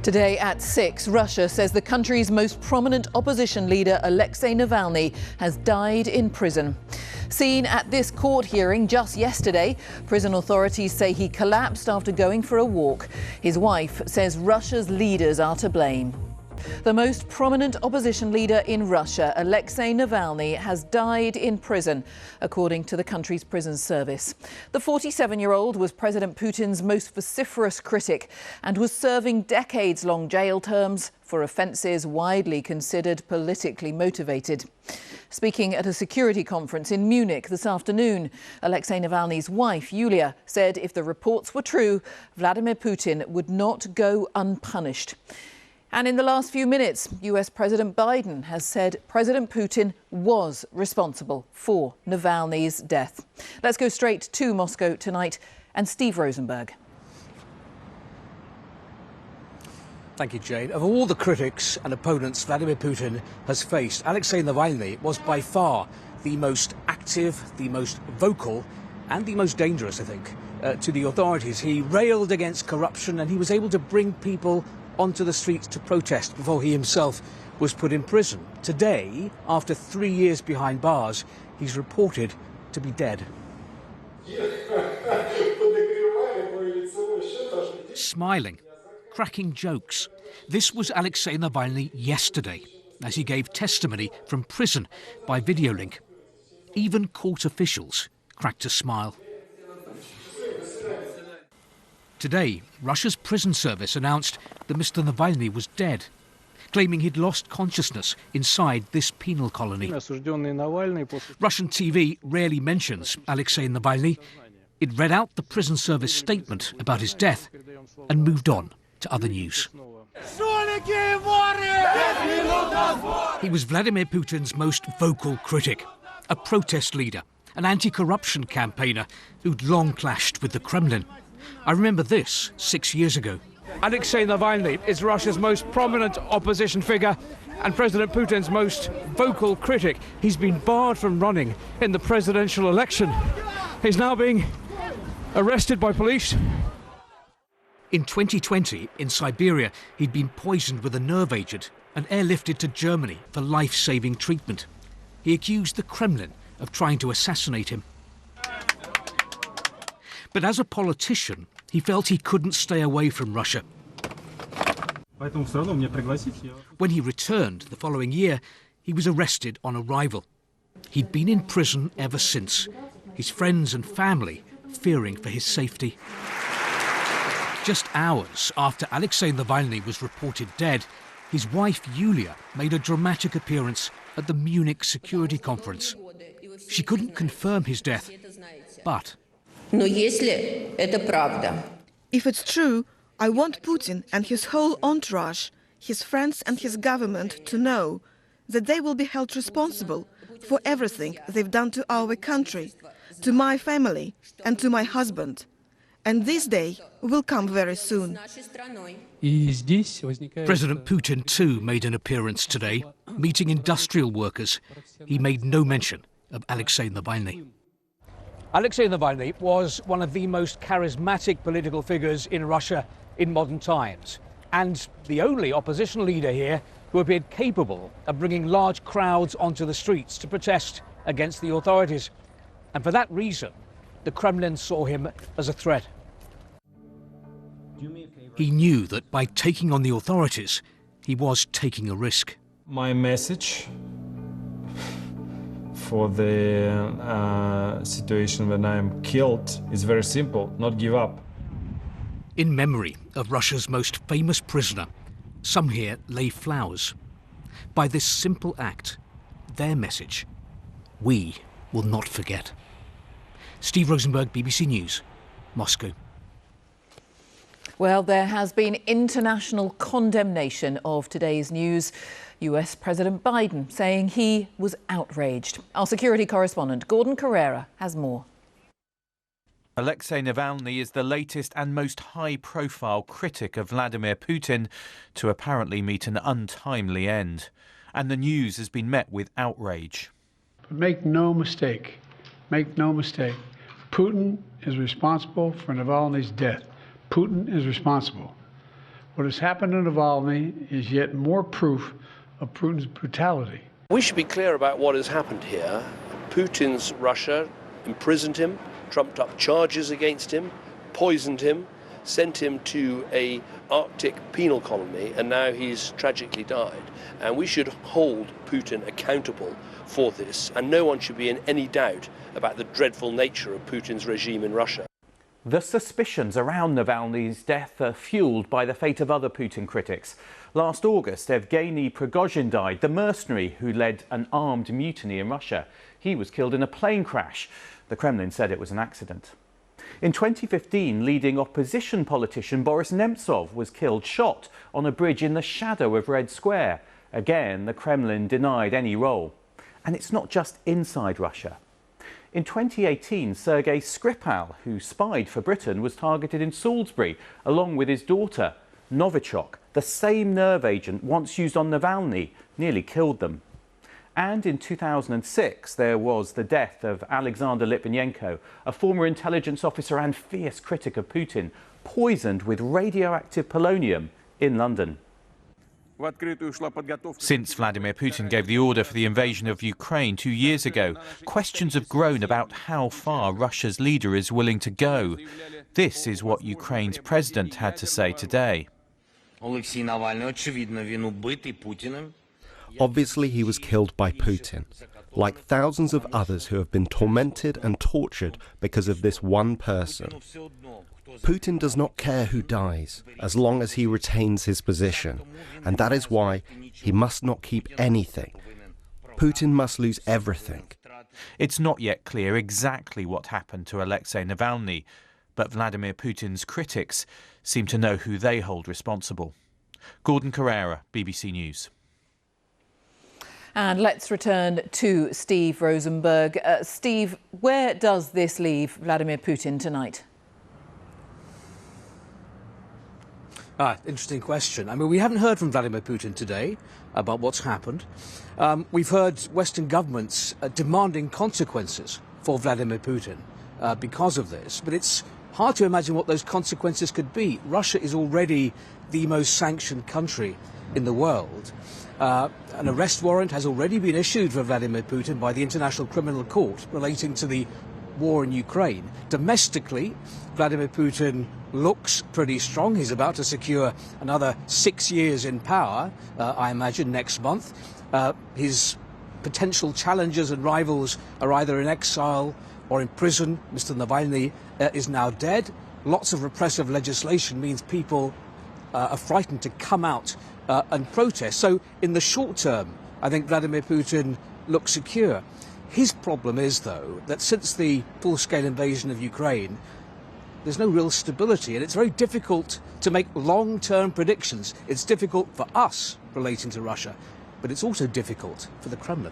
Today at 6, Russia says the country's most prominent opposition leader, Alexei Navalny, has died in prison. Seen at this court hearing just yesterday, prison authorities say he collapsed after going for a walk. His wife says Russia's leaders are to blame. The most prominent opposition leader in Russia, Alexei Navalny, has died in prison, according to the country's prison service. The 47-year-old was President Putin's most vociferous critic and was serving decades-long jail terms for offences widely considered politically motivated. Speaking at a security conference in Munich this afternoon, Alexei Navalny's wife, Yulia, said if the reports were true, Vladimir Putin would not go unpunished. And in the last few minutes, US President Biden has said President Putin was responsible for Navalny's death. Let's go straight to Moscow tonight and Steve Rosenberg. Thank you, Jane. Of all the critics and opponents Vladimir Putin has faced, Alexei Navalny was by far the most active, the most vocal and the most dangerous, I think, to the authorities. He railed against corruption and he was able to bring people onto the streets to protest before he himself was put in prison. Today, after 3 years behind bars, he's reported to be dead. Smiling, cracking jokes. This was Alexei Navalny yesterday, as he gave testimony from prison by video link. Even court officials cracked a smile. Today, Russia's prison service announced that Mr. Navalny was dead, claiming he'd lost consciousness inside this penal colony. Russian TV rarely mentions Alexei Navalny. It read out the prison service statement about his death and moved on to other news. He was Vladimir Putin's most vocal critic, a protest leader, an anti-corruption campaigner who'd long clashed with the Kremlin. I remember this 6 years ago. Alexei Navalny is Russia's most prominent opposition figure and President Putin's most vocal critic. He's been barred from running in the presidential election. He's now being arrested by police. In 2020, in Siberia, he'd been poisoned with a nerve agent and airlifted to Germany for life-saving treatment. He accused the Kremlin of trying to assassinate him. But as a politician, he felt he couldn't stay away from Russia. When he returned the following year, he was arrested on arrival. He'd been in prison ever since, his friends and family fearing for his safety. Just hours after Alexei Navalny was reported dead, his wife Yulia made a dramatic appearance at the Munich security conference. She couldn't confirm his death, but if it's true, I want Putin and his whole entourage, his friends and his government to know that they will be held responsible for everything they've done to our country, to my family and to my husband. And this day will come very soon. President Putin too made an appearance today, meeting industrial workers. He made no mention of Alexei Navalny. Alexei Navalny was one of the most charismatic political figures in Russia in modern times, and the only opposition leader here who appeared capable of bringing large crowds onto the streets to protest against the authorities. And for that reason, the Kremlin saw him as a threat. He knew that by taking on the authorities, he was taking a risk. My message for the situation when I am killed is very simple: not give up. In memory of Russia's most famous prisoner, some here lay flowers. By this simple act, their message: we will not forget. Steve Rosenberg, BBC News, Moscow. Well, there has been international condemnation of today's news. US President Biden saying he was outraged. Our security correspondent Gordon Carrera has more. Alexei Navalny is the latest and most high-profile critic of Vladimir Putin to apparently meet an untimely end. And the news has been met with outrage. But make no mistake, Putin is responsible for Navalny's death. Putin is responsible. What has happened to Navalny is yet more proof of Putin's brutality. We should be clear about what has happened here. Putin's Russia imprisoned him, trumped up charges against him, poisoned him, sent him to an Arctic penal colony, and now he's tragically died. And we should hold Putin accountable for this, and no one should be in any doubt about the dreadful nature of Putin's regime in Russia. The suspicions around Navalny's death are fuelled by the fate of other Putin critics. Last August, Evgeny Prigozhin died, the mercenary who led an armed mutiny in Russia. He was killed in a plane crash. The Kremlin said it was an accident. In 2015, leading opposition politician Boris Nemtsov was killed, shot on a bridge in the shadow of Red Square. Again, the Kremlin denied any role. And it's not just inside Russia. In 2018, Sergei Skripal, who spied for Britain, was targeted in Salisbury, along with his daughter. Novichok, the same nerve agent once used on Navalny, nearly killed them. And in 2006, there was the death of Alexander Litvinenko, a former intelligence officer and fierce critic of Putin, poisoned with radioactive polonium in London. Since Vladimir Putin gave the order for the invasion of Ukraine 2 years ago, questions have grown about how far Russia's leader is willing to go. This is what Ukraine's president had to say today. Obviously, he was killed by Putin, like thousands of others who have been tormented and tortured because of this one person. Putin does not care who dies, as long as he retains his position, and that is why he must not keep anything. Putin must lose everything. It's not yet clear exactly what happened to Alexei Navalny, but Vladimir Putin's critics seem to know who they hold responsible. Gordon Carrera, BBC News. And let's return to Steve Rosenberg. Steve, where does this leave Vladimir Putin tonight? Interesting question. I mean, we haven't heard from Vladimir Putin today about what's happened. We've heard Western governments demanding consequences for Vladimir Putin because of this, but it's hard to imagine what those consequences could be. Russia is already the most sanctioned country in the world. An arrest warrant has already been issued for Vladimir Putin by the International Criminal Court relating to the war in Ukraine. Domestically, Vladimir Putin looks pretty strong. He's about to secure another 6 years in power, I imagine, next month. His potential challengers and rivals are either in exile or in prison. Mr. Navalny is now dead. Lots of repressive legislation means people are frightened to come out and protest. So in the short term, I think Vladimir Putin looks secure. His problem is, though, that since the full-scale invasion of Ukraine, there's no real stability, and it's very difficult to make long-term predictions. It's difficult for us relating to Russia, but it's also difficult for the Kremlin.